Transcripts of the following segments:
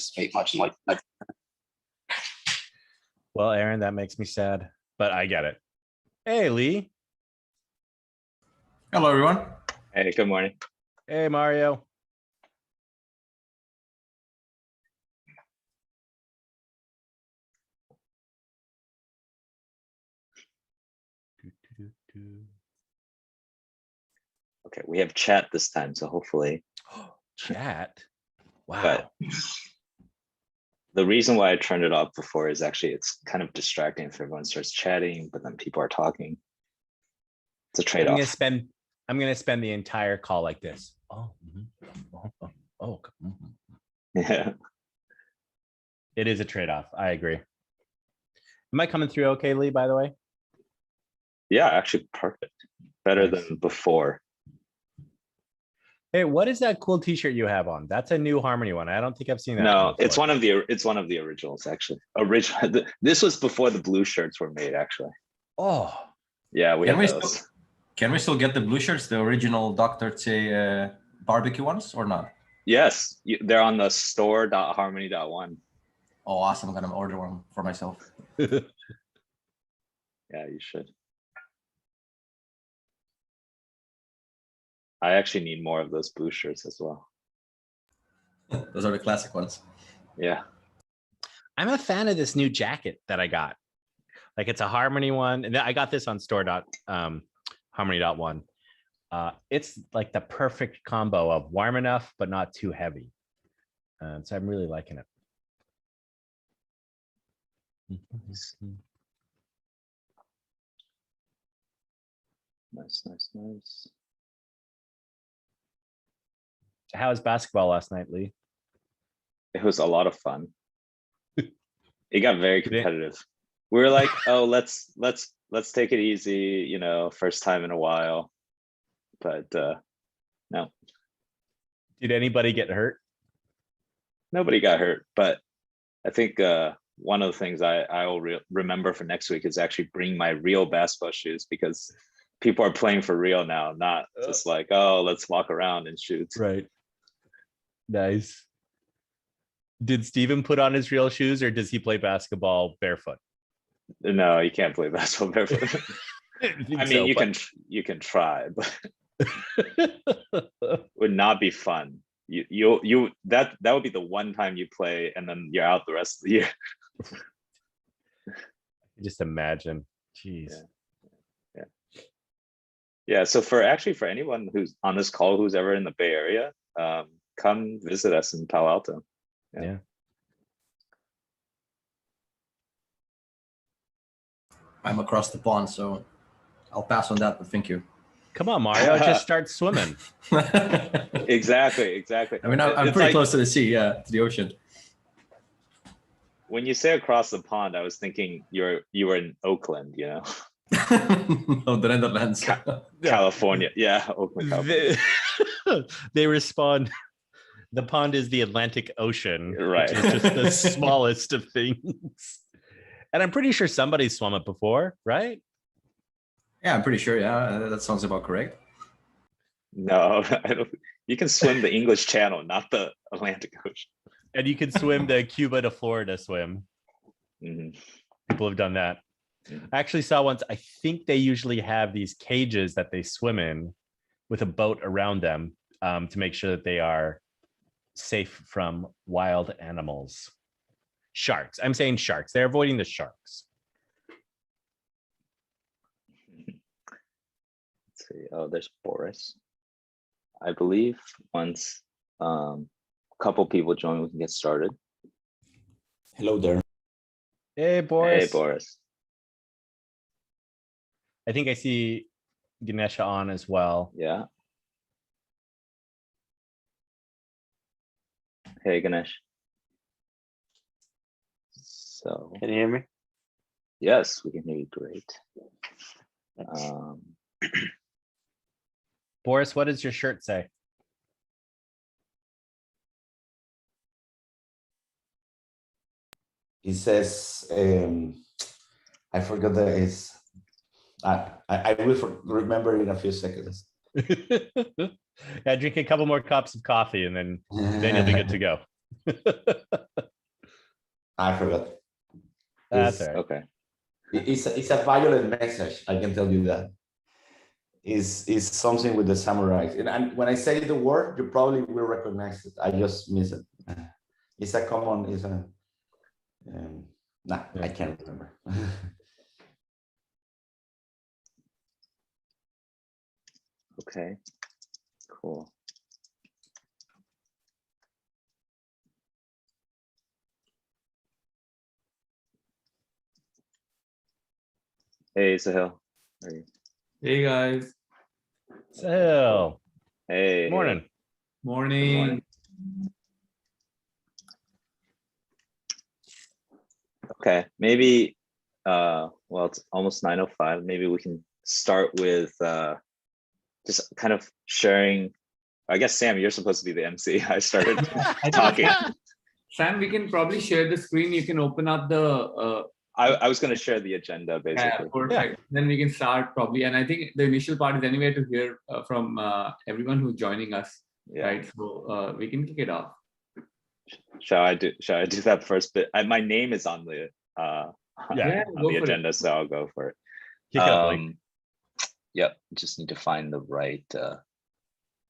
participate much in like Well, Aaron, that makes me sad, but I get it. Hey, Lee. Hello, everyone. Hey, good morning. Hey, Mario. Okay, we have chat this time, so hopefully. Chat. Wow. But the reason why I turned it off before is actually it's kind of distracting if everyone starts chatting, but then people are talking. It's a I'm trade-off. gonna spend the entire call like this. Oh, Yeah. It is a trade-off. I agree. Am I coming through okay, Lee, by the way? Yeah, actually perfect. Better Nice. than before. Hey, what is that cool t-shirt you have on? That's a new Harmony one. I don't think I've seen that. No, it's before. one of the originals actually. This was before the blue shirts were made actually. Oh, Yeah, we Can have we those. Can we still get the blue shirts, the original Dr. Tse barbecue ones, or not? Yes, they're on the store.harmony.one. Oh, awesome. I'm gonna order one for myself. Yeah, you should. I actually need more of those blue shirts as well. Those are the classic ones. Yeah. I'm a fan of this new jacket that I got. Like it's a Harmony one, and I got this on store.harmony.one. It's like the perfect combo of warm enough but not too heavy. So I'm really liking it. Nice, nice, nice. How was basketball last night, Lee? It was a lot of fun. It got very Did it? competitive. We were like, oh, let's take it easy, you know, first time in a while. But no, Did anybody get hurt? nobody got hurt. But I think one of the things I will remember for next week is actually bring my real basketball shoes, because people are playing for real now, not just like, oh, let's walk around and shoot. Right. Nice. Did Steven put on his real shoes, or does he play basketball barefoot? No, you can't play basketball barefoot. I mean, you can try, but would not be fun. That would be the one time you play and then you're out the rest of the year. Just imagine. Jeez. Yeah. So for anyone who's on this call who's ever in the Bay Area, come visit us in Palo Alto. Yeah. I'm across the pond, so I'll pass on that, but thank you. Come on, Mario, just start swimming. Exactly. I mean, I'm pretty close to the sea, yeah, to the ocean. When you say across the pond, I was thinking you were in Oakland, you know. No, the Netherlands. California. Yeah, Oakland, California. They respond, the pond is the Atlantic Ocean, Right. which is just the smallest of things. And I'm pretty sure somebody swum it before, right? Yeah, I'm pretty sure. Yeah, that sounds about correct. No, I don't. You can swim the English Channel, not the Atlantic Ocean. And you can swim the Cuba to Florida swim. Mhm. People have done that. I actually saw once, I think they usually have these cages that they swim in with a boat around them to make sure that they are safe from wild animals. Sharks. I'm saying sharks. They're avoiding the sharks. Let's see. Oh, there's Boris. I believe once a couple people join, we can get started. Hello there. Hey, Boris. Hey, Boris. I think I see Ganesha on as well. Yeah. Hey, Ganesh. So, Can you hear me? yes, we can hear you great. Boris, what does your shirt say? It says, I forgot that it's, I will remember in a few seconds. Yeah, drink a couple more cups of coffee and then you'll be good to go. I forgot. That's It's- all right. Okay. It's a violent message. I can tell you that. Is something with the samurais. And when I say the word, you probably will recognize it. I just miss it. It's a common. It's a. Nah, I can't remember. Okay. Cool. Hey, Sahil. How are you? Hey guys, So, Hey. morning. Hey. morning. Good morning. Okay. Maybe. Well, it's almost 9:05. Maybe we can start with just kind of sharing. I guess Sam, you're supposed to be the MC. I started I think talking. Sam, we can probably share the screen. You can open up the I was going to share the agenda basically. perfect. Then we can start probably. And I think the initial part is anyway to hear from everyone who's joining us, Yeah. right? So we can kick it off. Shall I do that first bit? My name is on the Yeah, on go the for it. agenda, so I'll go for it. Kick it up, Blake. Yep. Just need to find the right. To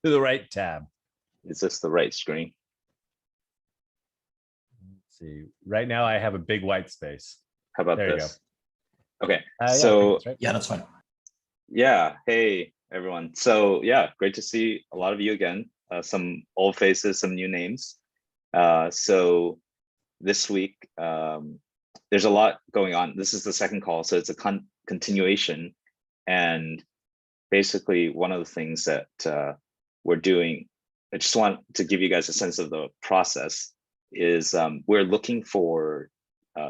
the right tab. Is this the right screen? Let's see. Right now, I have a big white space. How about There you this? Okay. Yeah, I think So that's right. Yeah, that's fine. yeah. Hey everyone. So yeah, great to see a lot of you again. Some old faces, some new names. So this week, there's a lot going on. This is the second call, so it's a continuation. And basically, one of the things that we're doing, I just want to give you guys a sense of the process, is we're looking for,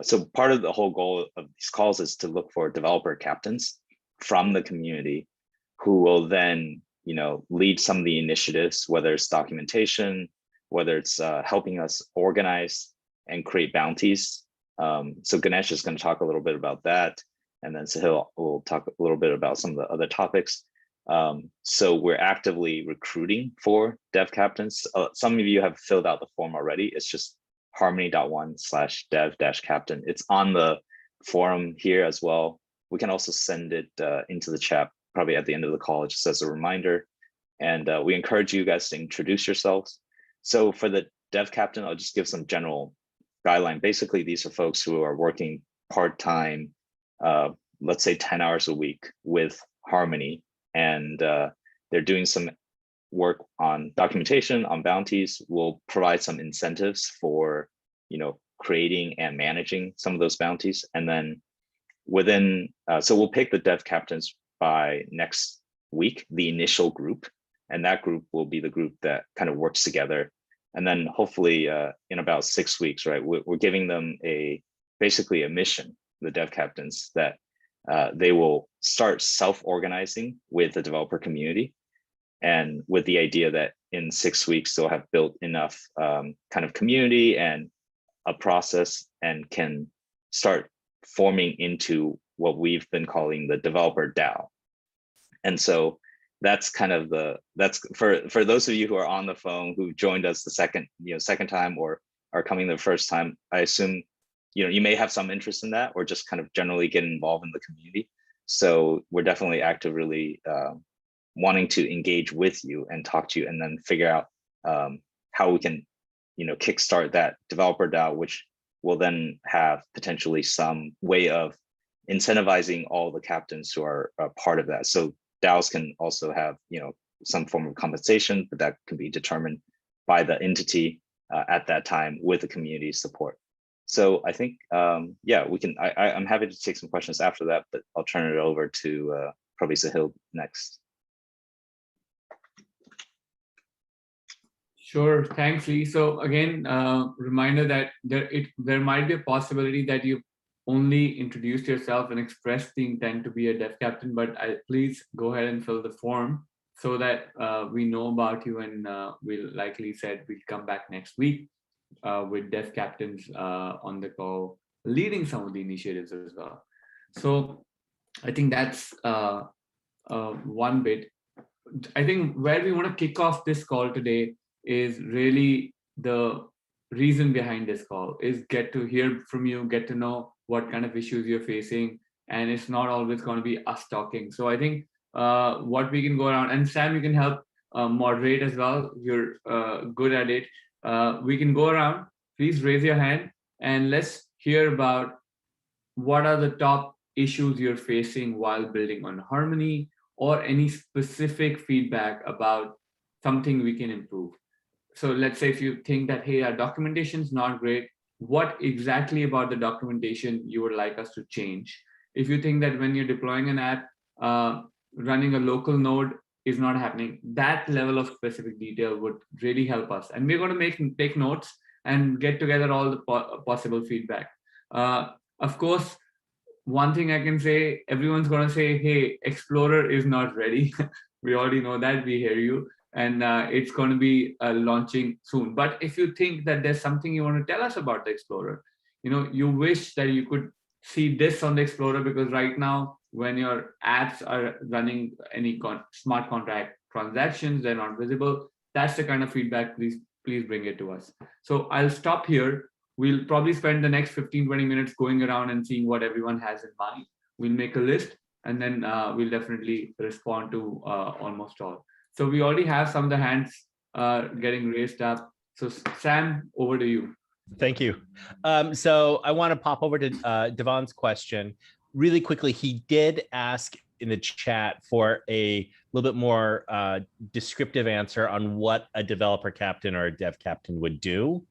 so part of the whole goal of these calls is to look for developer captains from the community who will then, lead some of the initiatives, whether it's documentation, whether it's helping us organize and create bounties. So Ganesh is going to talk a little bit about that. And then Sahil will talk a little bit about some of the other topics. So we're actively recruiting for dev captains. Some of you have filled out the form already. It's just harmony.one/dev-captain. It's on the forum here as well. We can also send it into the chat probably at the end of the call, just as a reminder. And we encourage you guys to introduce yourselves. So for the dev captain, I'll just give some general guideline. Basically, these are folks who are working part-time, let's say 10 hours a week with Harmony, and they're doing some work on documentation, on bounties. We'll provide some incentives for, creating and managing some of those bounties. And then within, so we'll pick the dev captains by next week, the initial group, and that group will be the group that kind of works together. And then hopefully in about 6 weeks, right, we're giving them basically a mission, the dev captains, that they will start self-organizing with the developer community, and with the idea that in 6 weeks they'll have built enough kind of community and a process and can start forming into what we've been calling the developer DAO. And so that's kind of that's for those of you who are on the phone who joined us the second time or are coming the first time. I assume you may have some interest in that, or just kind of generally get involved in the community. So we're definitely actively wanting to engage with you and talk to you, and then figure out how we can kickstart that developer DAO, which will then have potentially some way of incentivizing all the captains who are a part of that. So DAOs can also have some form of compensation, but that can be determined by the entity at that time with the community support. So I think we can. I'm happy to take some questions after that, but I'll turn it over to probably Sahil next. Sure, thanks, Lee. So again, reminder that there might be a possibility that you only introduced yourself and expressed the intent to be a dev captain, but please go ahead and fill the form so that we know about you, and we'll, like Lee said, we'll come back next week with dev captains on the call, leading some of the initiatives as well. So I think that's one bit. I think where we want to kick off this call today is really the reason behind this call is get to hear from you, get to know what kind of issues you're facing, and it's not always going to be us talking. So I think what we can go around, and Sam, you can help moderate as well. You're good at it. We can go around. Please raise your hand and let's hear about what are the top issues you're facing while building on Harmony, or any specific feedback about something we can improve. So let's say if you think that, hey, our documentation is not great, what exactly about the documentation you would like us to change? If you think that when you're deploying an app, running a local node is not happening, that level of specific detail would really help us. And we're going to take notes and get together all the possible feedback. Of course, one thing I can say, everyone's going to say, hey, Explorer is not ready. We already know that, we hear you. And it's going to be launching soon. But if you think that there's something you want to tell us about the Explorer, you wish that you could see this on the Explorer, because right now, when your apps are running any smart contract transactions, they're not visible. That's the kind of feedback, please bring it to us. So I'll stop here. We'll probably spend the next 15-20 minutes going around and seeing what everyone has in mind. We'll make a list, and then we'll definitely respond to almost all. So we already have some of the hands getting raised up. So Sam, over to you. Thank you. So I want to pop over to Devon's question really quickly. He did ask in the chat for a little bit more descriptive answer on what a developer captain or a dev captain would do.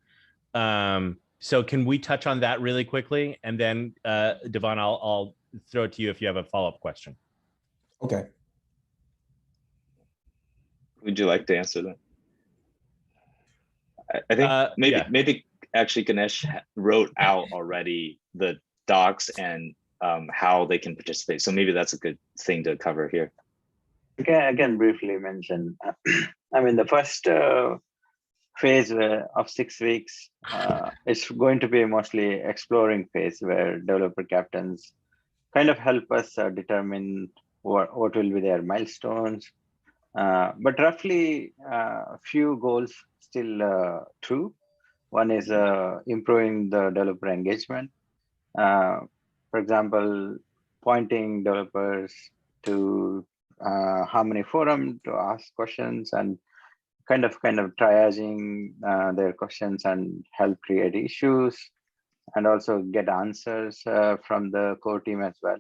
So can we touch on that really quickly? And then Devon, I'll throw it to you if you have a follow-up question. Okay. Would you like to answer that? I think maybe actually Ganesh wrote out already the docs and how they can participate. So maybe that's a good thing to cover here. Okay, I can briefly mention. I mean, the first phase of 6 weeks, it's going to be a mostly exploring phase where developer captains kind of help us determine what will be their milestones. But roughly a few goals still true. One is improving the developer engagement. For example, pointing developers to Harmony Forum to ask questions and kind of triaging their questions and help create issues, and also get answers from the core team as well.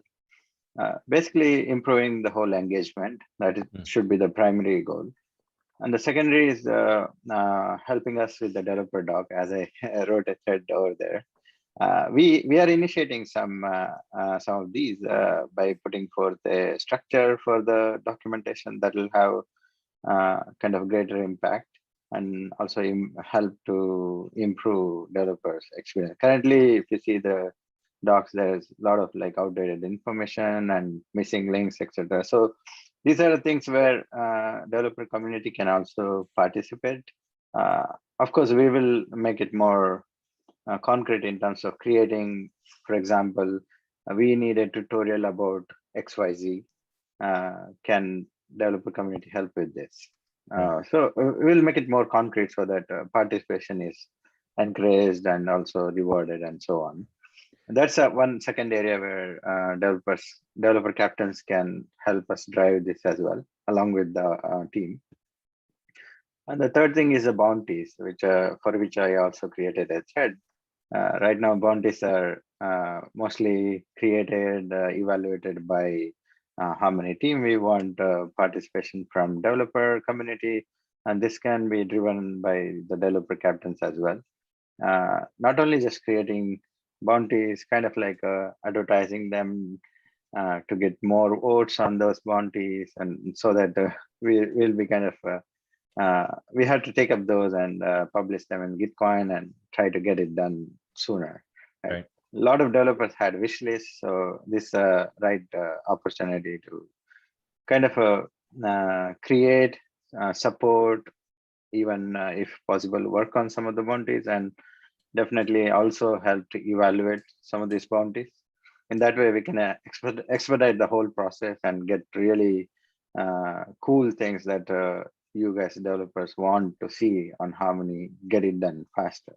Basically improving the whole engagement. That should be the primary goal. And the secondary is helping us with the developer doc, as I wrote a thread over there. We are initiating some of these by putting forth a structure for the documentation that will have kind of greater impact, and also help to improve developers' experience. Currently, if you see the docs, there's a lot of like outdated information and missing links, etc. So these are the things where developer community can also participate. Of course, we will make it more concrete in terms of creating, for example, we need a tutorial about XYZ. Can developer community help with this? So we'll make it more concrete so that participation is encouraged and also rewarded and so on. And that's one second area where developer captains can help us drive this as well, along with the team. And the third thing is the bounties, which for which I also created a thread. Right now, bounties are mostly created, evaluated by Harmony team. We want participation from developer community, and this can be driven by the developer captains as well. Not only just creating bounties, kind of like advertising them to get more votes on those bounties, and so that we will be kind of we have to take up those and publish them in Gitcoin and try to get it done sooner. Right? A lot of developers had wish lists, so this right opportunity to kind of create, support, even if possible, work on some of the bounties, and definitely also help to evaluate some of these bounties. In that way, we can expedite the whole process and get really cool things that you guys developers want to see on Harmony, get it done faster.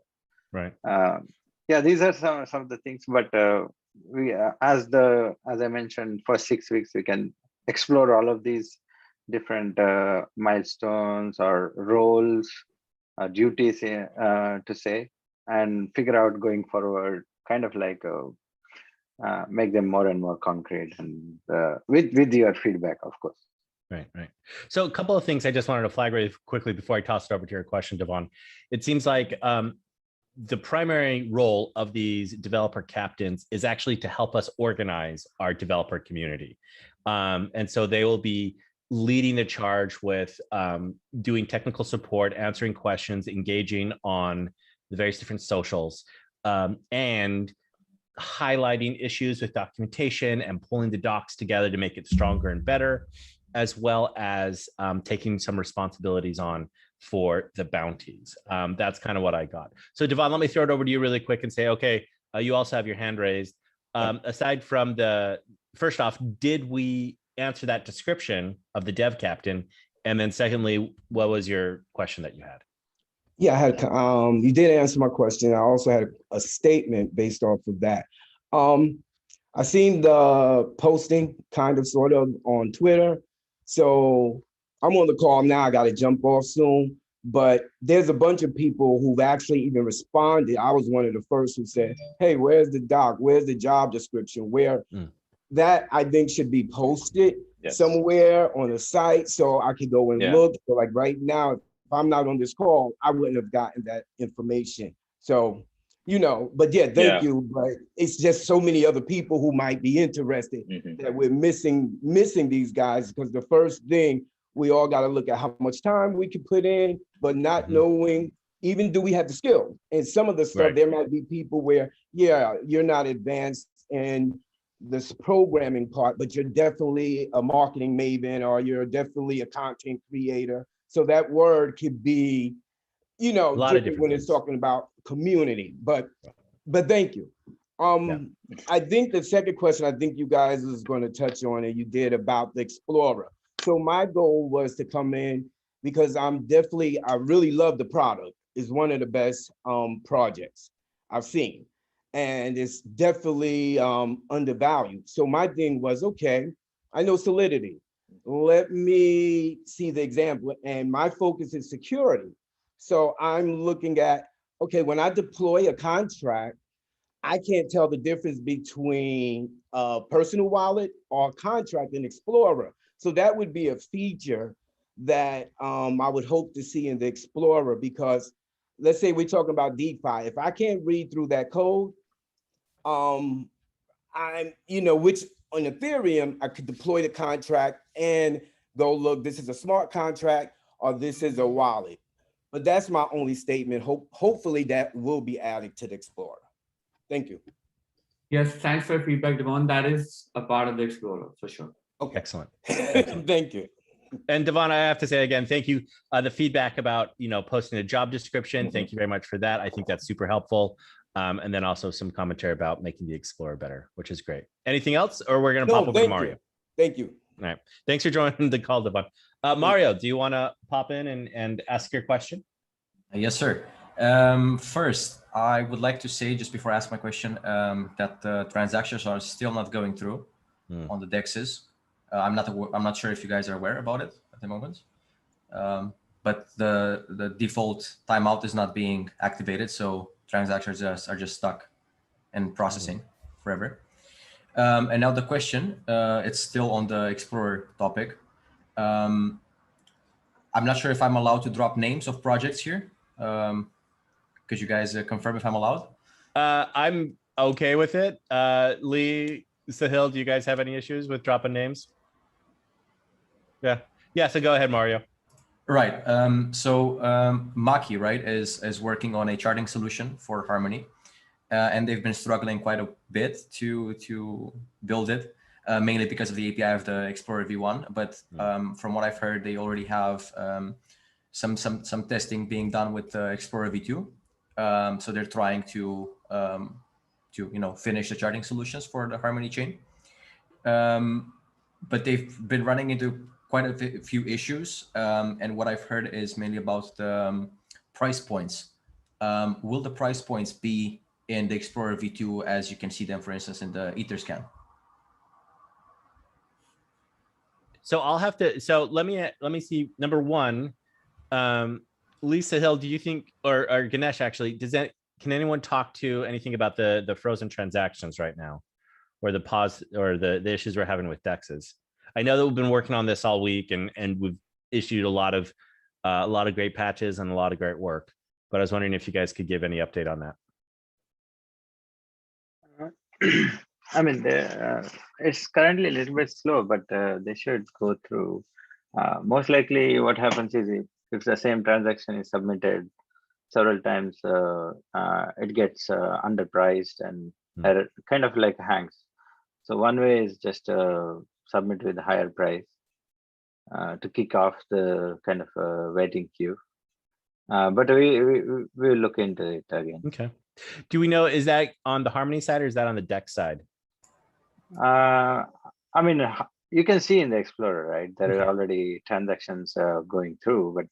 Right. Yeah, these are some of the things, but we as I mentioned, for 6 weeks we can explore all of these different milestones or roles, duties to say, and figure out going forward, kind of like make them more and more concrete, and with your feedback, of course. Right, right. So a couple of things I just wanted to flag really quickly before I toss it over to your question, Devon. It seems like the primary role of these developer captains is actually to help us organize our developer community. And so they will be leading the charge with doing technical support, answering questions, engaging on the various different socials, and highlighting issues with documentation and pulling the docs together to make it stronger and better, as well as taking some responsibilities on for the bounties. That's kind of what I got. So Devon, let me throw it over to you really quick and say, okay, you also have your hand raised. Aside from first off, did we answer that description of the dev captain? And then secondly, what was your question that you had? Yeah, I had, you did answer my question. I also had a statement based off of that. I seen the posting kind of sort of on Twitter. So I'm on the call now. I got to jump off soon, but there's a bunch of people who've actually even responded. I was one of the first who said, hey, where's the doc? Where's the job description? That I think should be posted somewhere on the site so I can go and look. So like right now, if I'm not on this call, I wouldn't have gotten that information. So, but yeah, thank you. But it's just so many other people who might be interested that we're missing these guys, because the first thing we all got to look at how much time we can put in, but not knowing even do we have the skill. And some of the stuff, there might be people where, you're not advanced in this programming part, but you're definitely a marketing maven, or you're definitely a content creator. So that word could be, a lot different when it's talking about community, but thank you. I think the second question, I think you guys is going to touch on, and you did, about the Explorer. So my goal was to come in because I really love the product. It's one of the best projects I've seen, and it's definitely undervalued. So my thing was, okay, I know Solidity. Let me see the example, and my focus is security. So I'm looking at, okay, when I deploy a contract, I can't tell the difference between a personal wallet or a contract in Explorer. So that would be a feature that I would hope to see in the Explorer, because let's say we're talking about DeFi. If I can't read through that code, which on Ethereum, I could deploy the contract and go, look, this is a smart contract, or this is a wallet. But that's my only statement. Hopefully that will be added to the Explorer. Thank you. Yes, thanks for your feedback, Devon. That is a part of the Explorer for sure. Okay, excellent. Thank you. And Devon, I have to say again, thank you. The feedback about posting a job description. Thank you very much for that. I think that's super helpful. And then also some commentary about making the Explorer better, which is great. Anything else, or we're going to pop over to Mario? Thank you. All right. Thanks for joining the call, Devon. Mario, do you want to pop in and ask your question? Yes, sir. First, I would like to say, just before I ask my question, that the transactions are still not going through on the DEXs. I'm not sure if you guys are aware about it at the moment, but the default timeout is not being activated, so transactions are just stuck and processing forever. And now the question, it's still on the Explorer topic. I'm not sure if I'm allowed to drop names of projects here. Could you guys confirm if I'm allowed? I'm okay with it. Lee, Sahil, do you guys have any issues with dropping names? Yeah. So go ahead, Mario. Right. So Maki, right, is working on a charting solution for Harmony, and they've been struggling quite a bit to build it, mainly because of the API of the Explorer v1. But from what I've heard, they already have some testing being done with the Explorer v2. So they're trying to finish the charting solutions for the Harmony chain. But they've been running into quite a few issues. And what I've heard is mainly about the price points will the price points be in the Explorer V2 as you can see them, for instance, in the Etherscan? So I'll have to. So let me see. Number one, Lisa Hill, do you think, or Ganesh actually, can anyone talk to anything about the frozen transactions right now, or the pause, or the issues we're having with DEXs? I know that we've been working on this all week, and we've issued a lot of great patches and a lot of great work. But I was wondering if you guys could give any update on that. I mean, it's currently a little bit slow, but they should go through. Most likely, what happens is if the same transaction is submitted several times, it gets underpriced and kind of like hangs. So one way is just submit with a higher price to kick off the kind of waiting queue. But we'll look into it again. Okay. Do we know, is that on the Harmony side or is that on the DEX side? I mean, you can see in the Explorer, right? There are already transactions going through,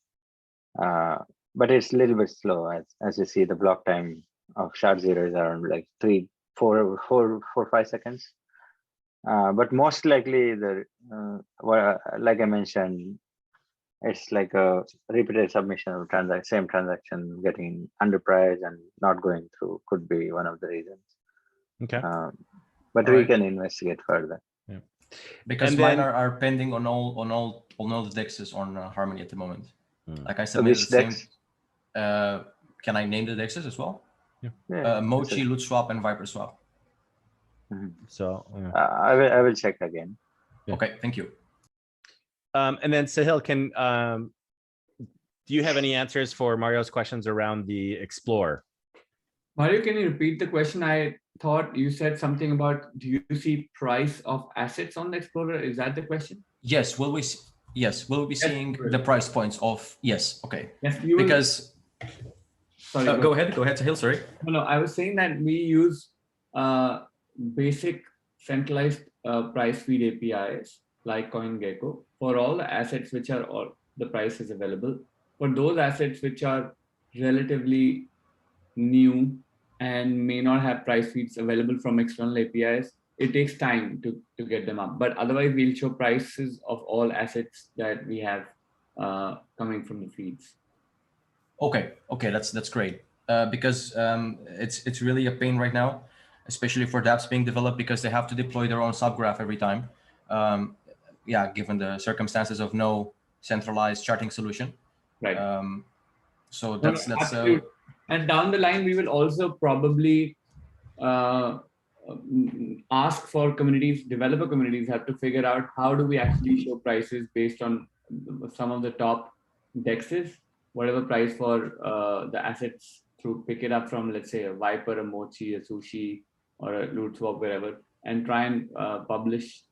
but it's a little bit slow as you see. The block time of SHA-0 is around like 3, 4, 5 seconds. But most likely, like I mentioned, it's like a repeated submission of same transaction getting underpriced and not going through could be one of the reasons. Okay. But we can investigate further. Yeah. Because mine are pending on all the DEXs on Harmony at the moment. Like I submitted the same. Can I name the DEXs as well? Yeah. Mochi, Loot Swap, and Viper Swap. So I will check again. Yeah. Okay, thank you. And then Sahil, do you have any answers for Mario's questions around the Explorer? Mario, can you repeat the question? I thought you said something about, do you see price of assets on the Explorer? Is that the question? Yes. Will we be seeing the price points of? Yes. Okay. Yes. Because. Sorry. Go ahead, Sahil. Sorry. No, I was saying that we use basic centralized price feed APIs like CoinGecko for all the assets which are all the price is available. For those assets which are relatively new and may not have price feeds available from external APIs, it takes time to get them up. But otherwise, we'll show prices of all assets that we have coming from the feeds. Okay, that's great. Because it's really a pain right now, especially for dApps being developed, because they have to deploy their own subgraph every time. Given the circumstances of no centralized charting solution. Right. So that's and down the line, we will also probably ask for developer communities have to figure out how do we actually show prices based on some of the top DEXs, whatever price for the assets pick it up from, let's say, a Viper, a Mochi, a Sushi, or a Loot Swap, wherever, and try and publish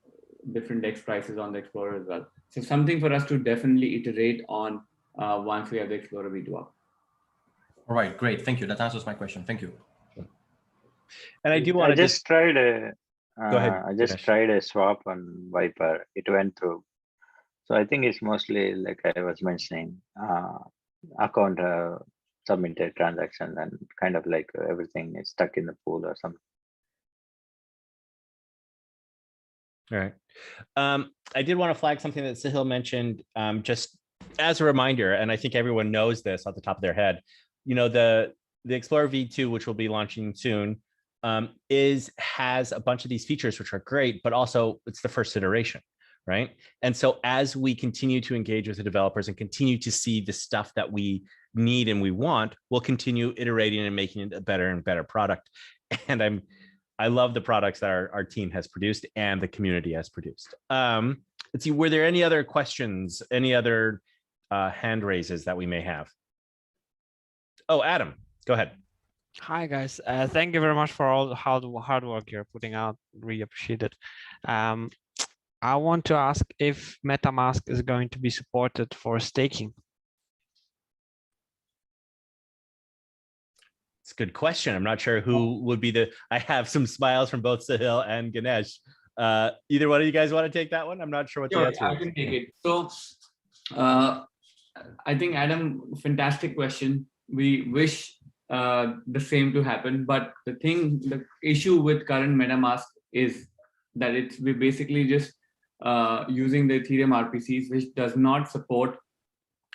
different DEX prices on the Explorer as well. So something for us to definitely iterate on once we have the Explorer V2 up. All right, great. Thank you. That answers my question. Thank you. And I do want to just tried a. Go ahead. I just tried a swap on Viper. It went through. So I think it's mostly like I was mentioning, account submitted transaction and kind of like everything is stuck in the pool or something. All right. I did want to flag something that Sahil mentioned, just as a reminder, and I think everyone knows this off the top of their head. You know, the Explorer V2, which will be launching soon, has a bunch of these features which are great, but also it's the first iteration, right? And so as we continue to engage with the developers and continue to see the stuff that we need and we want, we'll continue iterating and making it a better and better product. And I love the products that our team has produced and the community has produced. Let's see, were there any other questions, any other hand raises that we may have? Oh, Adam, go ahead. Hi, guys. Thank you very much for all the hard work you're putting out. Really appreciate it. I want to ask if MetaMask is going to be supported for staking. It's a good question. I'm not sure who would be I have some smiles from both Sahil and Ganesh. Either one of you guys want to take that one? I'm not sure what the answer is. I can take it. So I think, Adam, fantastic question. We wish the same to happen. But the issue with current MetaMask is that we're basically just using the Ethereum RPCs, which does not support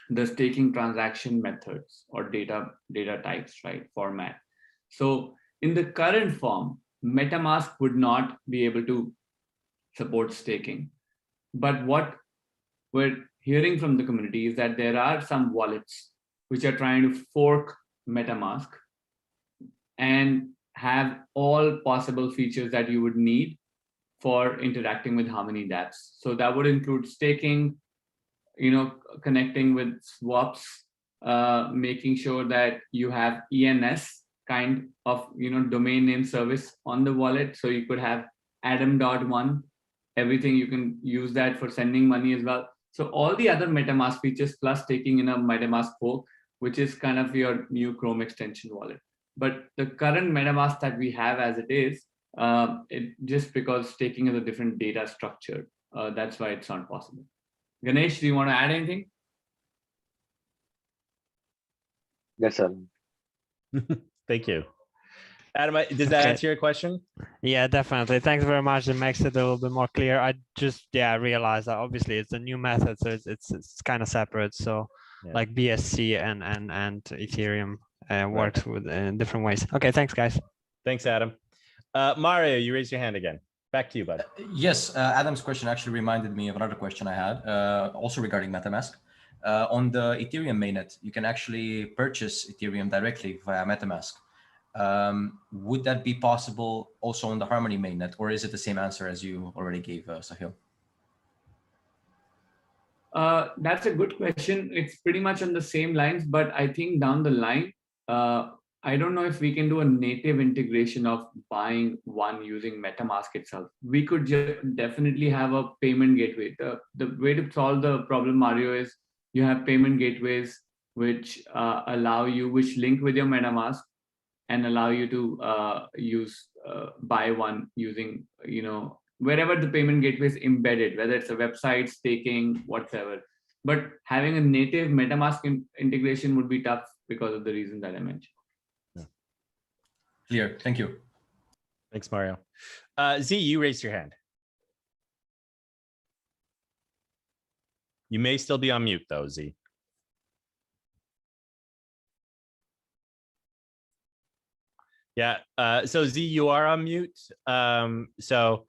the staking transaction methods or data types, right, format. So in the current form, MetaMask would not be able to support staking. But what we're hearing from the community is that there are some wallets which are trying to fork MetaMask and have all possible features that you would need for interacting with Harmony dApps. So that would include staking, connecting with swaps, making sure that you have ENS kind of, domain name service on the wallet. So you could have Atom.1, everything, you can use that for sending money as well. So all the other MetaMask features plus taking in a MetaMask fork, which is kind of your new Chrome extension wallet. But the current MetaMask that we have as it is, just because staking is a different data structure, that's why it's not possible. Ganesh, do you want to add anything? Yes, sir. Thank you. Adam, does that answer your question? Yeah, definitely. Thanks very much. It makes it a little bit more clear. I just realized that obviously it's a new method, so it's kind of separate. So like BSC and Ethereum works with in different ways. Okay, thanks, guys. Thanks, Adam. Mario, you raised your hand again. Back to you, bud. Yes, Adam's question actually reminded me of another question I had, also regarding MetaMask. On the Ethereum mainnet, you can actually purchase Ethereum directly via MetaMask. Would that be possible also on the Harmony mainnet, or is it the same answer as you already gave, Sahil? That's a good question. It's pretty much on the same lines, but I think down the line, I don't know if we can do a native integration of buying one using MetaMask itself. We could definitely have a payment gateway. The way to solve the problem, Mario, is you have payment gateways which which link with your MetaMask and allow you to buy one using, wherever the payment gateway is embedded, whether it's a website, staking, whatever. But having a native MetaMask integration would be tough because of the reason that I mentioned. Clear. Thank you. Thanks, Mario. Z, you raised your hand. You may still be on mute, though, Z. Yeah. So Z, you are on mute. So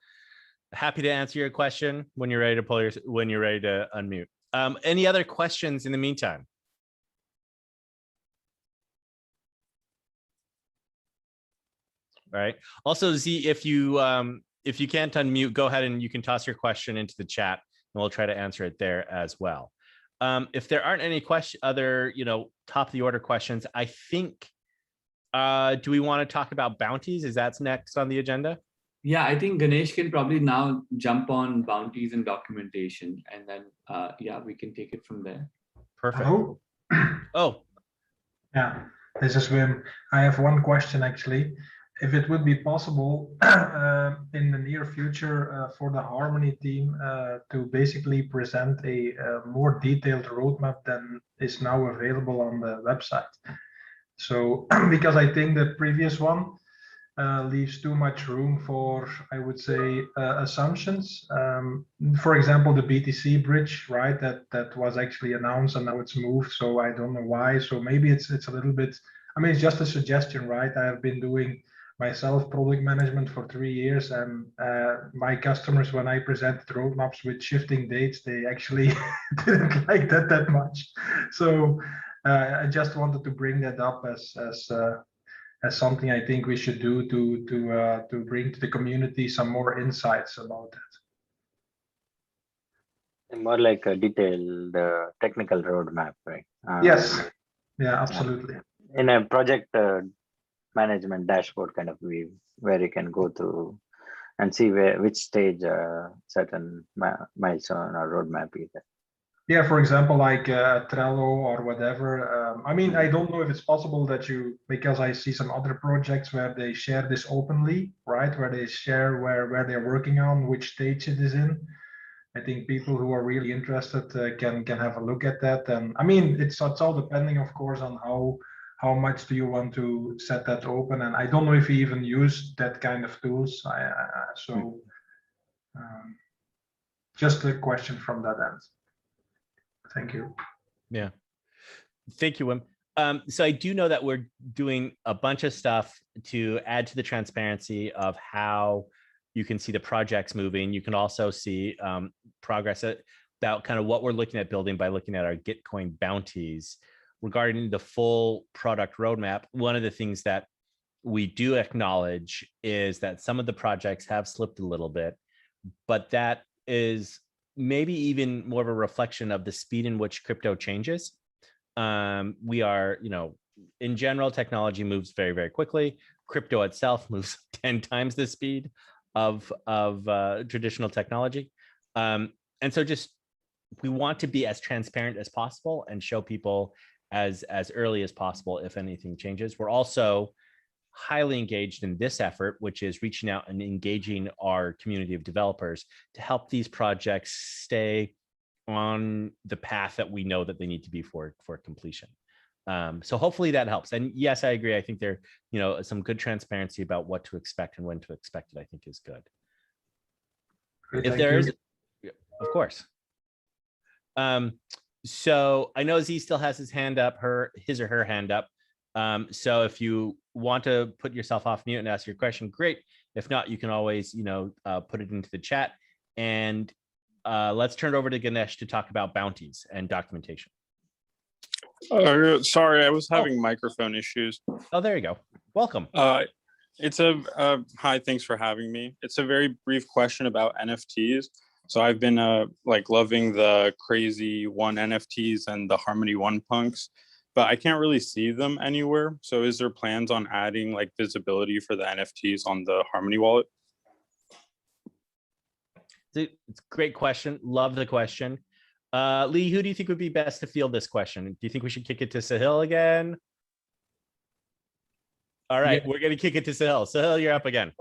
happy to answer your question when you're ready to unmute. Any other questions in the meantime? All right. Also, Z, if you can't unmute, go ahead and you can toss your question into the chat, and we'll try to answer it there as well. If there aren't any other top of the order questions, I think do we want to talk about bounties? Is that next on the agenda? Yeah, I think Ganesh can probably now jump on bounties and documentation, and then we can take it from there. Perfect. Hello? Oh. Yeah, this is Wim. I have one question actually. If it would be possible in the near future for the Harmony team to basically present a more detailed roadmap than is now available on the website. So, because I think the previous one leaves too much room for, I would say, assumptions. For example, the BTC bridge, right? That was actually announced and now it's moved. So I don't know why. So maybe it's a little bit. I mean, it's just a suggestion, right? I have been doing myself product management for 3 years, and my customers, when I presented roadmaps with shifting dates, they actually didn't like that much. So I just wanted to bring that up as something I think we should do to bring to the community some more insights about that. And more like a detailed technical roadmap, right? Yes. Yeah, absolutely. In a project management dashboard kind of view, where you can go through and see which stage certain milestone or roadmap is at. Yeah, for example, like Trello or whatever. I mean, I don't know if it's possible that because I see some other projects where they share this openly, right? Where they share where they're working on, which stage it is in. I think people who are really interested can have a look at that. And I mean, it's all depending, of course, on how much do you want to set that open? And I don't know if you even use that kind of tools. Just a question from that end. Thank you. Yeah. Thank you, Wim. So I do know that we're doing a bunch of stuff to add to the transparency of how you can see the projects moving. You can also see progress about kind of what we're looking at building by looking at our Gitcoin bounties. Regarding the full product roadmap, one of the things that we do acknowledge is that some of the projects have slipped a little bit, but that is maybe even more of a reflection of the speed in which crypto changes. We are, in general, technology moves very, very quickly. Crypto itself moves 10 times the speed of traditional technology. And so we want to be as transparent as possible and show people as early as possible if anything changes. We're also highly engaged in this effort, which is reaching out and engaging our community of developers to help these projects stay on the path that we know that they need to be for completion. So hopefully that helps. And yes, I agree. I think there, some good transparency about what to expect and when to expect it, I think is good. Great, If there is, of course. So I know Z still has his hand up, his or her hand up. So if you want to put yourself off mute and ask your question, great. If not, you can always, put it into the chat. And let's turn it over to Ganesh to talk about bounties and documentation. Sorry, I was having microphone issues. Oh, there you go. Welcome. Hi, thanks for having me. It's a very brief question about NFTs. So I've been loving the Crazy One NFTs and the Harmony One punks, but I can't really see them anywhere. So is there plans on adding visibility for the NFTs on the Harmony wallet? It's a great question. Love the question. Lee, who do you think would be best to field this question? Do you think we should kick it to Sahil again? All right, We're going to kick it to Sahil. Sahil, you're up again.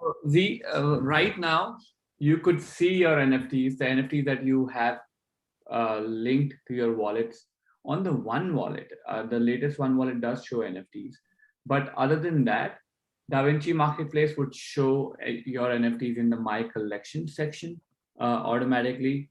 Right now, you could see your NFTs, the NFTs that you have linked to your wallets on the One Wallet. The latest One Wallet does show NFTs. But other than that, DaVinci Marketplace would show your NFTs in the My Collection section automatically.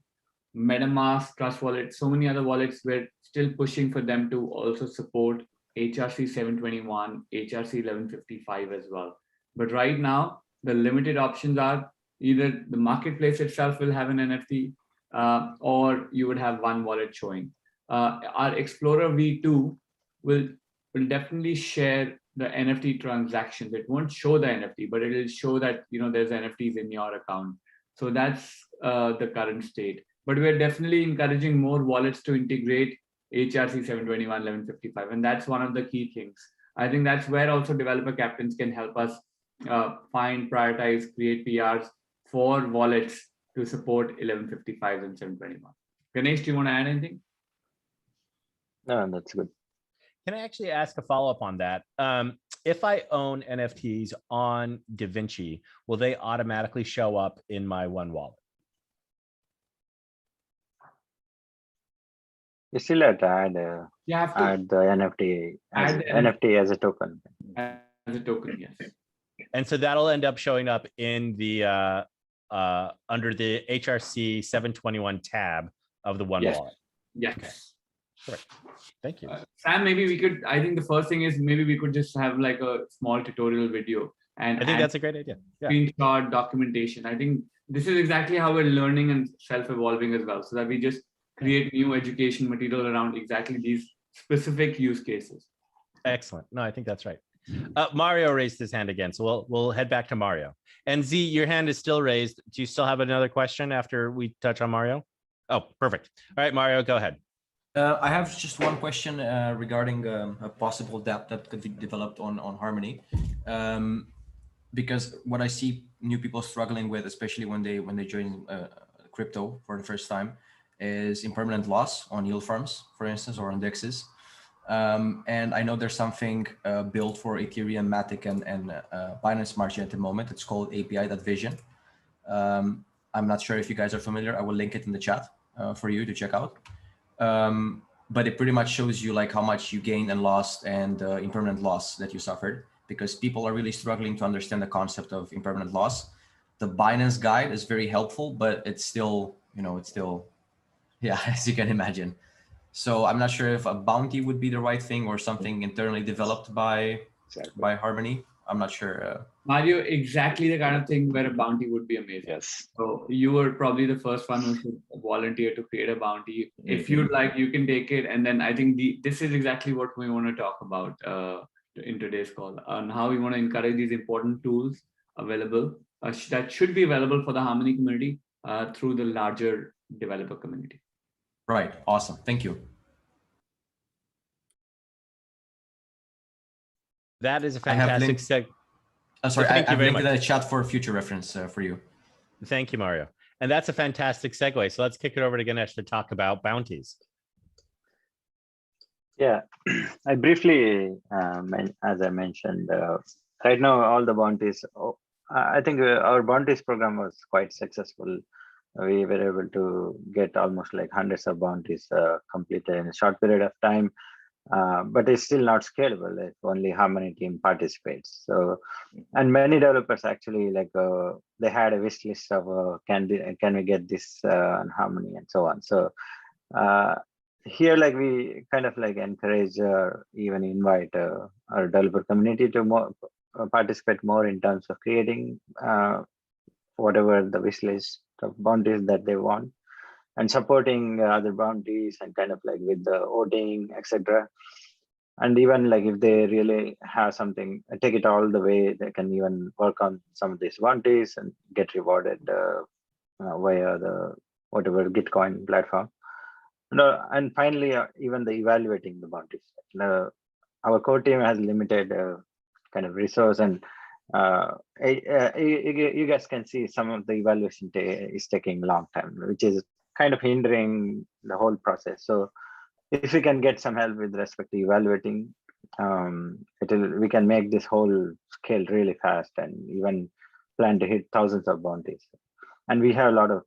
MetaMask, Trust Wallet, so many other wallets, we're still pushing for them to also support HRC 721, HRC 1155 as well. But right now, the limited options are either the marketplace itself will have an NFT or you would have one wallet showing. Our Explorer V2 will definitely share the NFT transactions. It won't show the NFT, but it will show that there's NFTs in your account. So that's the current state. But we're definitely encouraging more wallets to integrate HRC 721, 1155, and that's one of the key things. I think that's where also developer captains can help us find, prioritize, create PRs for wallets to support 1155 and 721. Ganesh, do you want to add anything? No, that's good. Can I actually ask a follow-up on that? If I own NFTs on DaVinci, will they automatically show up in my One Wallet? You still have to add the NFT as a token. As a token, yes. And so that'll end up showing up in the under the HRC 721 tab of the One Wallet. Yes. Okay. Sure. Thank you. Sam, maybe we could, I think the first thing is maybe we could just have like a small tutorial video. And I think that's a great idea. Yeah. Screenshot documentation. I think this is exactly how we're learning and self-evolving as well, so that we just create new education material around exactly these specific use cases. Excellent. No, I think that's right. Mario raised his hand again, so we'll head back to Mario. And Z, your hand is still raised. Do you still have another question after we touch on Mario? Oh, perfect. All right, Mario, go ahead. I have just one question regarding a possible dApp that could be developed on Harmony, because what I see new people struggling with, especially when they join crypto for the first time, is impermanent loss on yield farms, for instance, or on DEXs. And I know there's something built for Ethereum, Matic, and Binance Smart Chain at the moment. It's called API.Vision. I'm not sure if you guys are familiar. I will link it in the chat for you to check out. but it pretty much shows you like how much you gained and lost and impermanent loss that you suffered, because people are really struggling to understand the concept of impermanent loss. The Binance guide is very helpful, but it's still, it's still, yeah, as you can imagine. So I'm not sure if a bounty would be the right thing or something internally developed by Harmony. I'm not sure. Mario, exactly the kind of thing where a bounty would be amazing. Yes. So you were probably the first one who should volunteer to create a bounty. If you'd like, you can take it. And then I think this is exactly what we want to talk about in today's call, on how we want to encourage these important tools available that should be available for the Harmony community through the larger developer community. Right. Awesome. Thank you. That is a fantastic sorry, I've linked it in the chat for future reference for you. Thank you, Mario. And that's a fantastic segue. So let's kick it over to Ganesh to talk about bounties. Yeah, I briefly, as I mentioned, right now all the bounties, I think our bounties program was quite successful. We were able to get almost like hundreds of bounties completed in a short period of time. But it's still not scalable if only Harmony team participates. So, and many developers actually like they had a wish list of can we get this on Harmony and so on. So here, like we kind of like encourage even invite our developer community to participate more in terms of creating whatever the wish list of bounties that they want, and supporting other bounties and kind of like with the voting, etc. And even like if they really have something, take it all the way, they can even work on some of these bounties and get rewarded via the whatever Gitcoin platform. And finally, even the evaluating the bounties. Our core team has limited kind of resource, and you guys can see some of the evaluation is taking a long time, which is kind of hindering the whole process. So if we can get some help with respect to evaluating, we can make this whole scale really fast and even plan to hit thousands of bounties. And we have a lot of,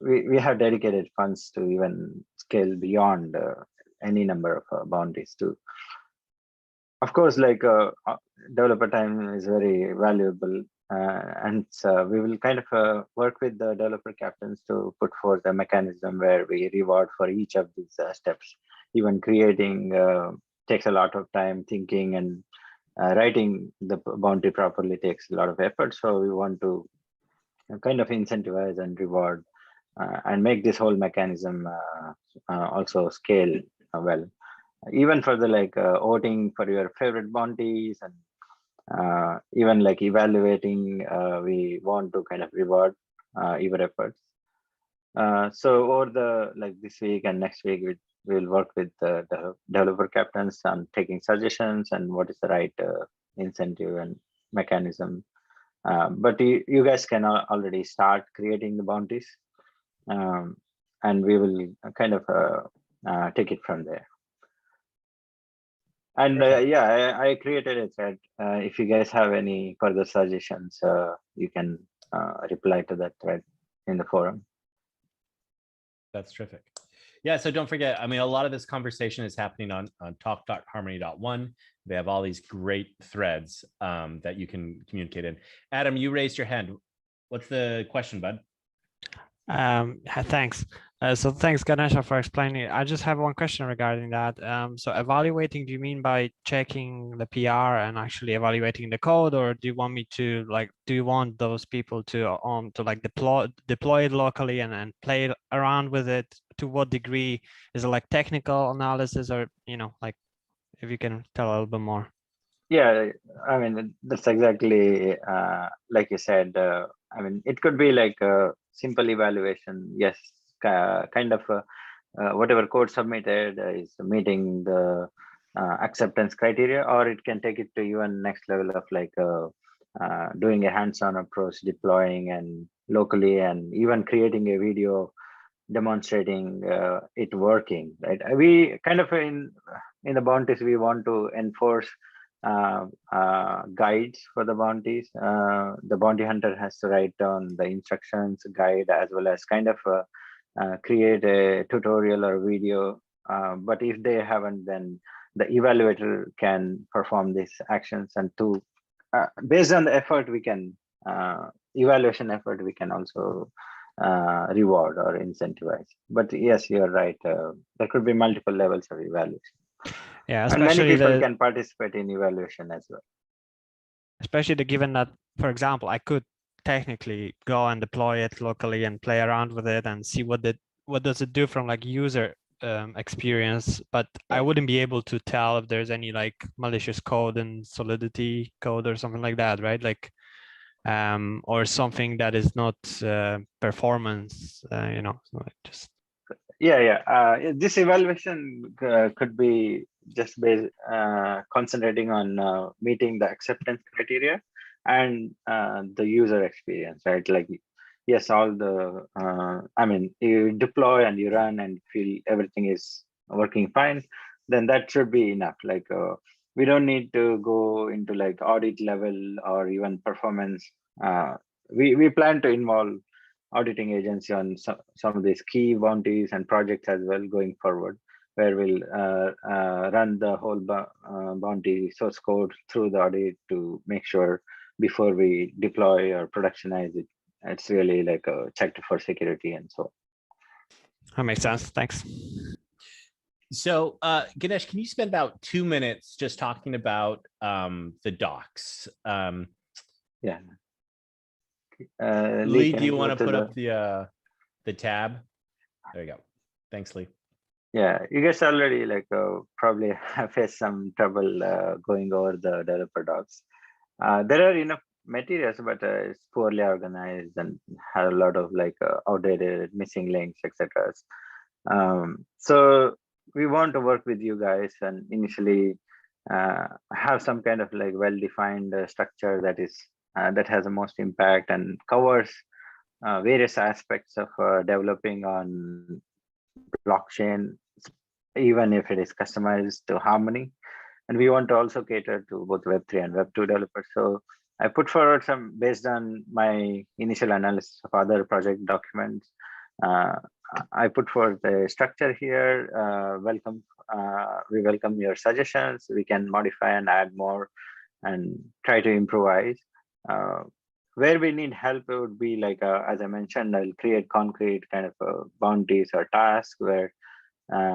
we have dedicated funds to even scale beyond any number of bounties too. Of course, like developer time is very valuable. And we will kind of work with the developer captains to put forth a mechanism where we reward for each of these steps. Even creating takes a lot of time, thinking, and writing the bounty properly takes a lot of effort. So we want to kind of incentivize and reward and make this whole mechanism also scale well. Even for the like voting for your favorite bounties, and even like evaluating, we want to kind of reward your efforts. So over the like this week and next week, we'll work with the developer captains on taking suggestions and what is the right incentive and mechanism. But you guys can already start creating the bounties, and we will kind of take it from there. And yeah, I created a thread. If you guys have any further suggestions, you can reply to that thread in the forum. That's terrific. Yeah, so don't forget, I mean, a lot of this conversation is happening on talk.harmony.one. They have all these great threads that you can communicate in. Adam, you raised your hand. What's the question, bud? Thanks. So thanks, Ganesha, for explaining. I just have one question regarding that. So evaluating, do you mean by checking the PR and actually evaluating the code, or do you want me to like, do you want those people to like deploy it locally and play around with it? To what degree? Is it like technical analysis, or like if you can tell a little bit more? Yeah, I mean, that's exactly like you said. I mean, it could be like a simple evaluation. Yes, kind of whatever code submitted is meeting the acceptance criteria, or it can take it to even next level of like doing a hands-on approach, deploying and locally, and even creating a video demonstrating it working. Right? We kind of in the bounties, we want to enforce guides for the bounties. The bounty hunter has to write down the instructions guide, as well as kind of create a tutorial or video But if they haven't, then the evaluator can perform these actions, and based on the effort we can evaluation effort, we can also reward or incentivize. But yes, you're right. There could be multiple levels of evaluation. Yeah, And many especially people can participate in evaluation as well. especially given that, for example, I could technically go and deploy it locally and play around with it and see what does it do from like user experience, but I wouldn't be able to tell if there's any like malicious code in Solidity code or something like that, right? Like, or something that is not performance, so just. This evaluation could be just based concentrating on meeting the acceptance criteria and the user experience, right? Like, yes, all the you deploy and you run and feel everything is working fine, then that should be enough. Like we don't need to go into like audit level or even performance. We plan to involve auditing agency on some of these key bounties and projects as well going forward, where we'll run the whole bounty source code through the audit to make sure before we deploy or productionize it, it's really like checked for security and so on. That makes sense. Thanks. So Ganesh, can you spend about 2 minutes just talking about the docs? Yeah. Lee, do you want to put up the tab? There you go. Thanks, Lee. Yeah, you guys already like probably have faced some trouble going over the developer docs. There are enough materials, but it's poorly organized and had a lot of like outdated, missing links, etc. So we want to work with you guys and initially have some kind of like well-defined structure that is that has the most impact and covers various aspects of developing on blockchain, even if it is customized to Harmony. And we want to also cater to both Web3 and Web2 developers. So I put forward some based on my initial analysis of other project documents. I put forward the structure here. We welcome your suggestions. We can modify and add more and try to improvise. Where we need help, it would be like, as I mentioned, I'll create concrete kind of bounties or tasks where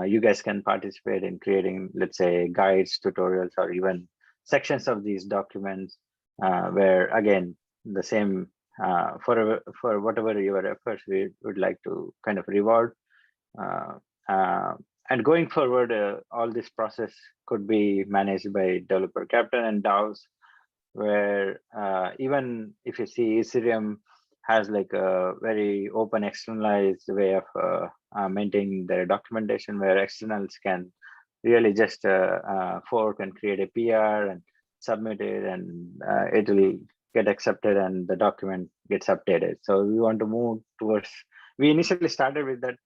you guys can participate in creating, let's say, guides, tutorials, or even sections of these documents where, again, the same for whatever your efforts, we would like to kind of reward. And going forward, all this process could be managed by developer captain and DAOs, where even if you see Ethereum has like a very open externalized way of maintaining their documentation, where externals can really just fork and create a PR and submit it, and it will get accepted and the document gets updated. So we want to move towards, we initially started with that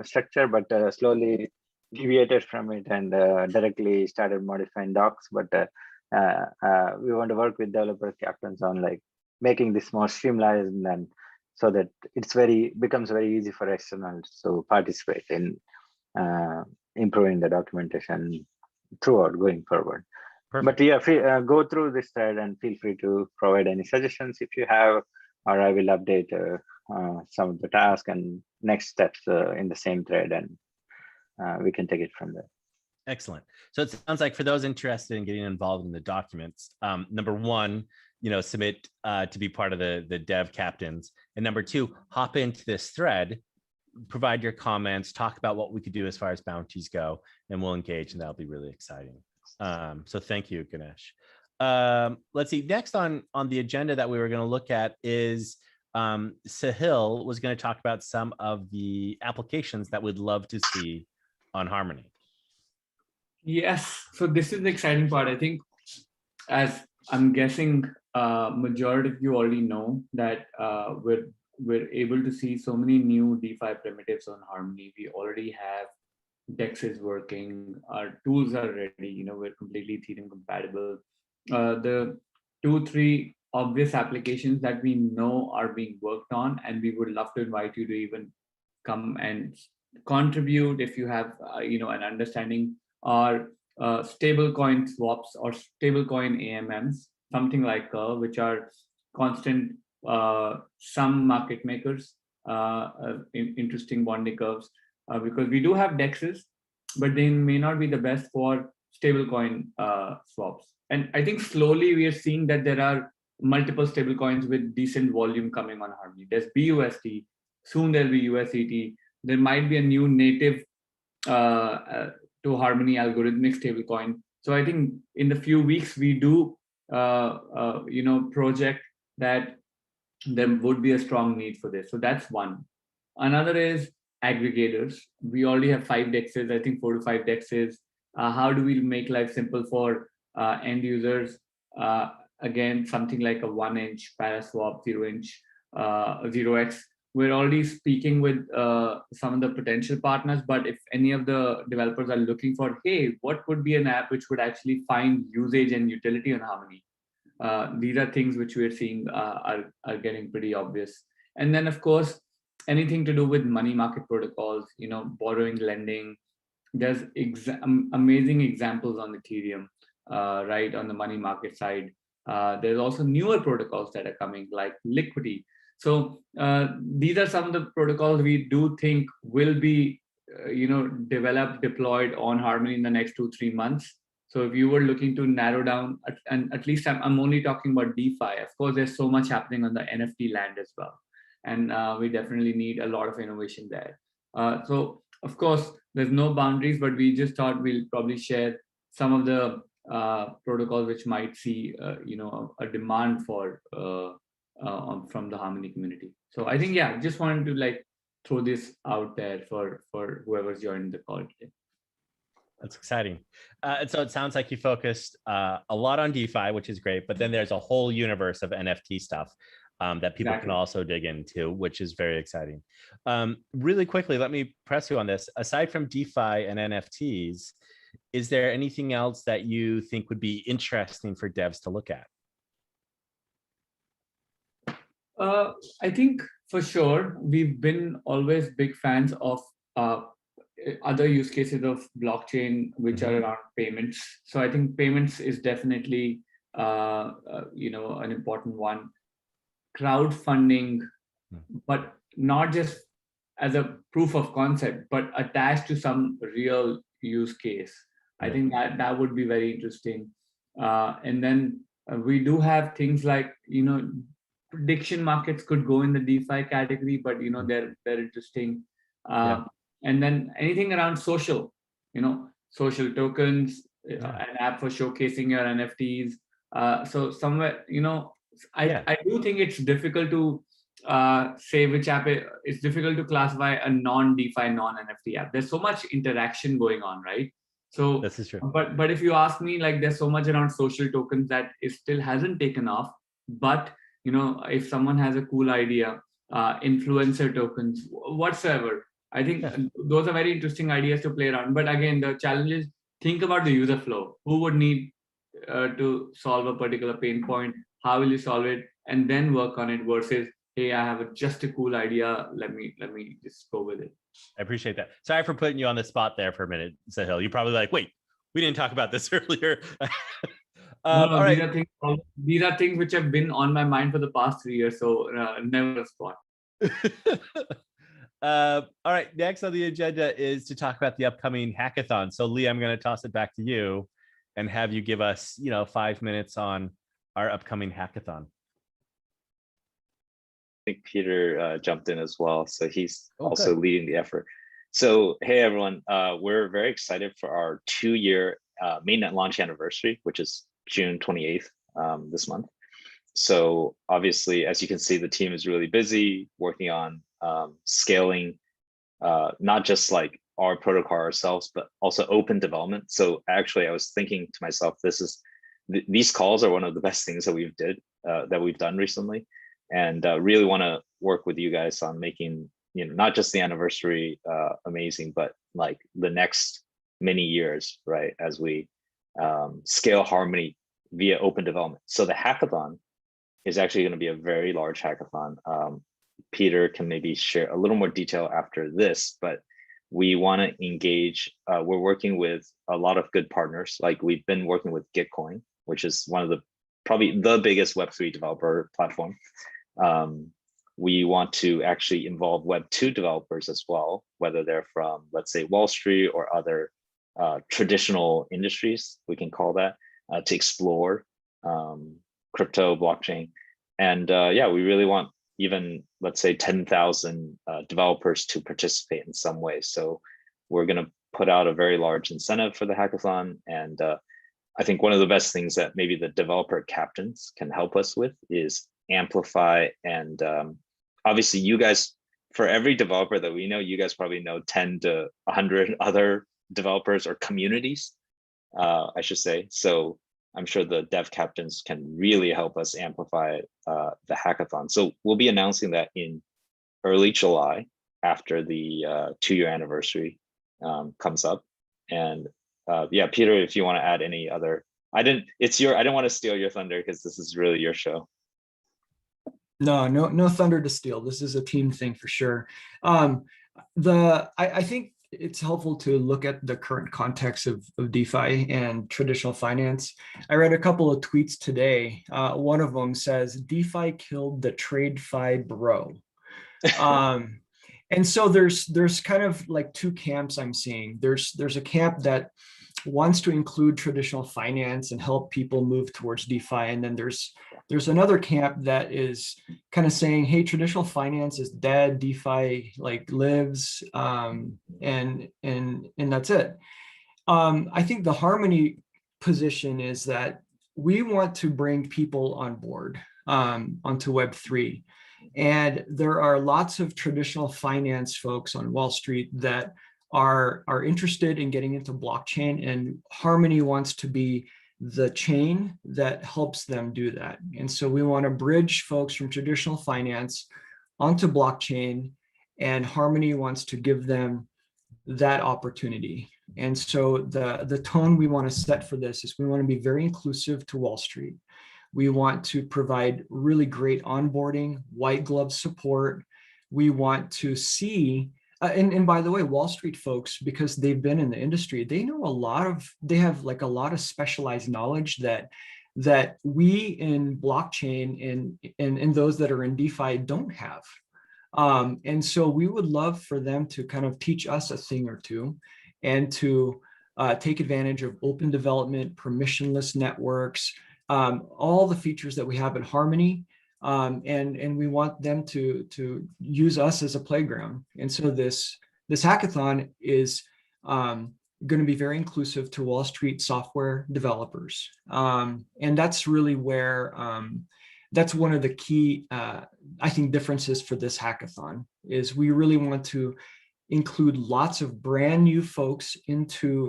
structure, but slowly deviated from it and directly started modifying docs. But we want to work with developer captains on like making this more streamlined, and so that becomes very easy for externals to participate in improving the documentation throughout going forward. Perfect. But yeah, go through this thread and feel free to provide any suggestions if you have, or I will update some of the tasks and next steps in the same thread, and we can take it from there. Excellent. So it sounds like for those interested in getting involved in the documents, number one, submit to be part of the dev captains, and number two, hop into this thread, provide your comments, talk about what we could do as far as bounties go, and we'll engage, and that'll be really exciting. So thank you, Ganesh. Let's see. Next on the agenda that we were going to look at is Sahil was going to talk about some of the applications that we'd love to see on Harmony. Yes, so this is the exciting part. I think, as I'm guessing, majority of you already know that we're able to see so many new DeFi primitives on Harmony. We already have DEXs working, our tools are ready, we're completely Ethereum compatible. The 2-3 obvious applications that we know are being worked on, and we would love to invite you to even come and contribute if you have an understanding, are stablecoin swaps or stablecoin AMMs, something like Curve, which are constant some market makers, interesting bonding curves, because we do have DEXs, but they may not be the best for stablecoin swaps. And I think slowly we are seeing that there are multiple stablecoins with decent volume coming on Harmony. There's BUSD, soon there'll be USDT. There might be a new native to Harmony algorithmic stablecoin. So I think in the few weeks we do project that there would be a strong need for this. So that's one. Another is aggregators. We already have 5 DEXs, I think 4 to 5 DEXs. How do we make life simple for end users? Again, something like a 1-inch Paraswap, 0-inch, 0x. We're already speaking with some of the potential partners, but if any of the developers are looking for, hey, what would be an app which would actually find usage and utility on Harmony? These are things which we're seeing are getting pretty obvious. And then, of course, anything to do with money market protocols, borrowing, lending. There's amazing examples on Ethereum, right, on the money market side. There's also newer protocols that are coming, like Liquidity. So these are some of the protocols we do think will be, developed, deployed on Harmony in the next 2-3 months. So if you were looking to narrow down, and at least I'm only talking about DeFi. Of course, there's so much happening on the NFT land as well. And we definitely need a lot of innovation there. So of course, there's no boundaries, but we just thought we'll probably share some of the protocols which might see, a demand for from the Harmony community. So I think, yeah, just wanted to throw this out there for whoever's joined the call today. That's exciting. And so it sounds like you focused a lot on DeFi, which is great, but then there's a whole universe of NFT stuff that people can also dig into, which is very exciting. Really quickly, let me press you on this. Aside from DeFi and NFTs, is there anything else that you think would be interesting for devs to look at? I think for sure, we've been always big fans of other use cases of blockchain, which are around payments. So I think payments is definitely, an important one. Crowdfunding, but not just as a proof of concept, but attached to some real use case. I think that would be very interesting. And then we do have things like, prediction markets could go in the DeFi category, but they're interesting. And then anything around social, social tokens, an app for showcasing your NFTs. So somewhere, I do think it's difficult to say which app it's difficult to classify a non-DeFi, non-NFT app. There's so much interaction going on, right? So this is true. But if you ask me, there's so much around social tokens that it still hasn't taken off. But if someone has a cool idea, influencer tokens, whatsoever, I think those are very interesting ideas to play around. But again, the challenge is think about the user flow. Who would need to solve a particular pain point? How will you solve it? And then work on it versus, hey, I have just a cool idea. Let me just go with it. I appreciate that. Sorry for putting you on the spot there for a minute, Sahil. You're probably like, wait, we didn't talk about this earlier. All right. These are things which have been on my mind for the past 3 years. So never a spot. All right. Next on the agenda is to talk about the upcoming hackathon. So Lee, I'm going to toss it back to you and have you give us, 5 minutes on our upcoming hackathon. I think Peter jumped in as well. So he's also leading the effort. So, hey, everyone, we're very excited for our 2-year mainnet launch anniversary, which is June 28th this month. So obviously, as you can see, the team is really busy working on scaling, not just our protocol ourselves, but also open development. So actually, I was thinking to myself, these calls are one of the best things that we've done recently, and really want to work with you guys on making not just the anniversary amazing, but the next many years, right, as we scale Harmony via open development. So the hackathon is actually going to be a very large hackathon. Peter can maybe share a little more detail after this, but we want to engage. We're working with a lot of good partners. Like we've been working with Gitcoin, which is one of the probably the biggest Web3 developer platform. We want to actually involve Web2 developers as well, whether they're from, let's say, Wall Street or other traditional industries, we can call that, to explore crypto, blockchain. And yeah, we really want even, let's say, 10,000 developers to participate in some way. So we're going to put out a very large incentive for the hackathon. And I think one of the best things that maybe the developer captains can help us with is amplify. And obviously you guys, for every developer that we know, you guys probably know 10 to 100 other developers or communities, I should say. So I'm sure the dev captains can really help us amplify the hackathon. So we'll be announcing that in early July after the 2-year anniversary comes up. And yeah, Peter, if you want to add any other, I didn't want to steal your thunder because this is really your show. No thunder to steal. This is a team thing for sure. I think it's helpful to look at the current context of DeFi and traditional finance. I read a couple of tweets today. One of them says, DeFi killed the TradeFi bro. And so there's kind of like two camps I'm seeing. There's a camp that wants to include traditional finance and help people move towards DeFi. And then there's another camp that is kind of saying, hey, traditional finance is dead, DeFi like lives, and that's it. I think the Harmony position is that we want to bring people on board onto Web3. And there are lots of traditional finance folks on Wall Street that are interested in getting into blockchain, and Harmony wants to be the chain that helps them do that. And so we want to bridge folks from traditional finance onto blockchain, and Harmony wants to give them that opportunity. And so the tone we want to set for this is we want to be very inclusive to Wall Street. We want to provide really great onboarding, white glove support. We want to see, and by the way, Wall Street folks, because they've been in the industry, they know they have like a lot of specialized knowledge that we in blockchain and those that are in DeFi don't have. And so we would love for them to kind of teach us a thing or two and to take advantage of open development, permissionless networks, all the features that we have in Harmony. And we want them to use us as a playground. And so this hackathon is going to be very inclusive to Wall Street software developers. And that's really where, that's one of the key, I think, differences for this hackathon is we really want to include lots of brand new folks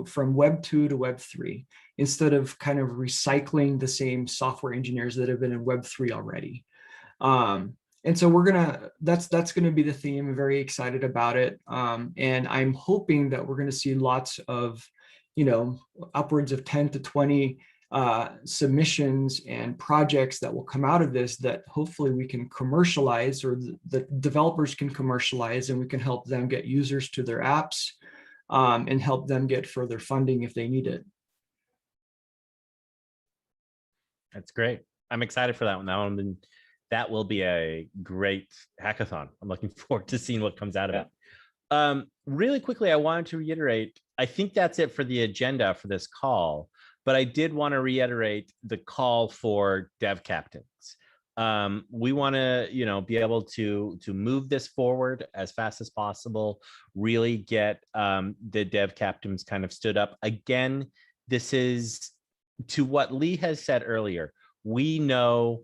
from Web 2 to Web 3, instead of kind of recycling the same software engineers that have been in Web 3 already. And so that's gonna be the theme. I'm very excited about it. And I'm hoping that we're gonna see lots of, upwards of 10 to 20 submissions and projects that will come out of this that hopefully we can commercialize, or the developers can commercialize, and we can help them get users to their apps and help them get further funding if they need it. That's great. I'm excited for that one. That will be a great hackathon. I'm looking forward to seeing what comes out of it. Really quickly, I wanted to reiterate, I think that's it for the agenda for this call, but I did want to reiterate the call for dev captains. We want to, be able to move this forward as fast as possible, really get the dev captains kind of stood up. Again, this is to what Lee has said earlier. We know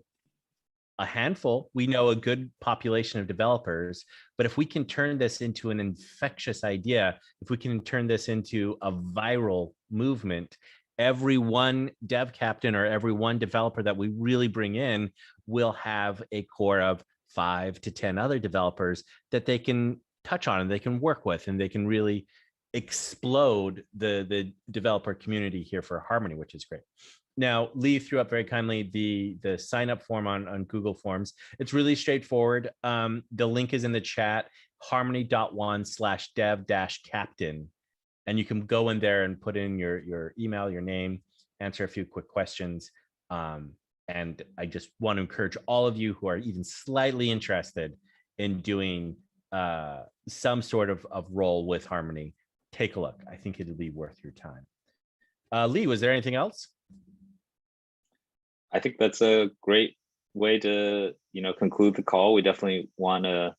a handful, we know a good population of developers, but if we can turn this into an infectious idea, if we can turn this into a viral movement, every one dev captain or every one developer that we really bring in will have a core of 5 to 10 other developers that they can touch on and they can work with, and they can really explode the developer community here for Harmony, which is great. Now, Lee threw up very kindly the sign up form on Google Forms. It's really straightforward. The link is in the chat. harmony.one/dev-captain. And you can go in there and put in your email, your name, answer a few quick questions. And I just want to encourage all of you who are even slightly interested in doing some sort of role with Harmony, take a look. I think it'll be worth your time. Lee, was there anything else? I think that's a great way to, conclude the call. We definitely want to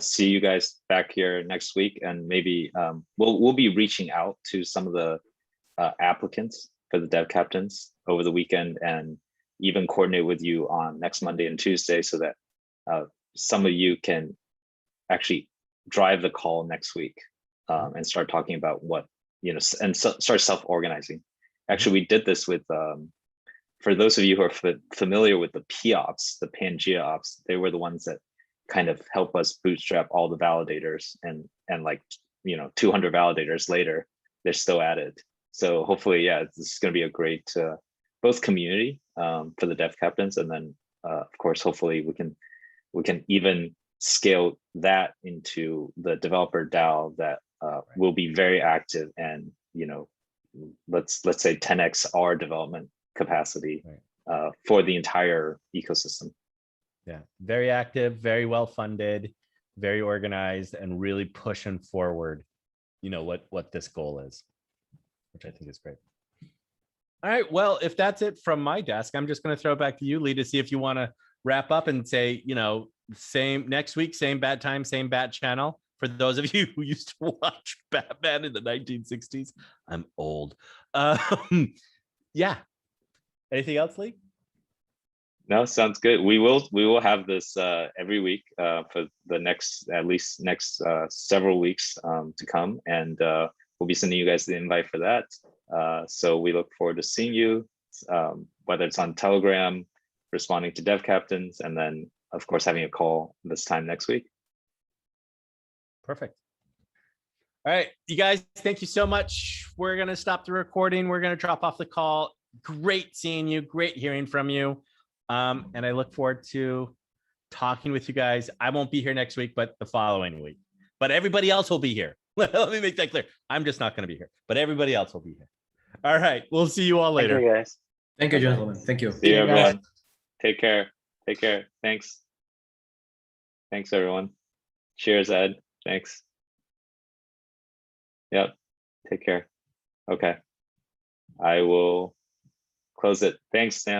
see you guys back here next week, and maybe we'll be reaching out to some of the applicants for the dev captains over the weekend, and even coordinate with you on next Monday and Tuesday, so that some of you can actually drive the call next week and start talking about what, and start self-organizing. Actually, we did this with, for those of you who are familiar with the POps, the Pangea ops, they were the ones that kind of help us bootstrap all the validators, and 200 validators later, they're still at it. So hopefully, yeah, this is going to be a great both community for the dev captains, and then of course, hopefully we can even scale that into the developer DAO that will be very active, and let's say 10x our development capacity for the entire ecosystem. Yeah, very active, very well funded, very organized, and really pushing forward, what this goal is, which I think is great. All right, well, if that's it from my desk, I'm just going to throw it back to you, Lee, to see if you want to wrap up and say, same next week, same bad time, same bat channel. For those of you who used to watch Batman in the 1960s, I'm old. Yeah. Anything else, Lee? No, sounds good. We will have this every week for the next several weeks to come, and we'll be sending you guys the invite for that. So we look forward to seeing you, whether it's on Telegram, responding to dev captains, and then of course having a call this time next week. Perfect. All right, you guys, thank you so much. We're gonna stop the recording. We're gonna drop off the call. Great seeing you, great hearing from you. And I look forward to talking with you guys. I won't be here next week, but the following week. But everybody else will be here. Let me make that clear. I'm just not going to be here, but everybody else will be here. All right. We'll see you all later. Thank you, guys. Thank you, gentlemen. Thank you. See you, everyone. Take care. Take care. Thanks. Thanks, everyone. Cheers, Ed. Thanks. Yep. Take care. Okay. I will close it. Thanks, Sam.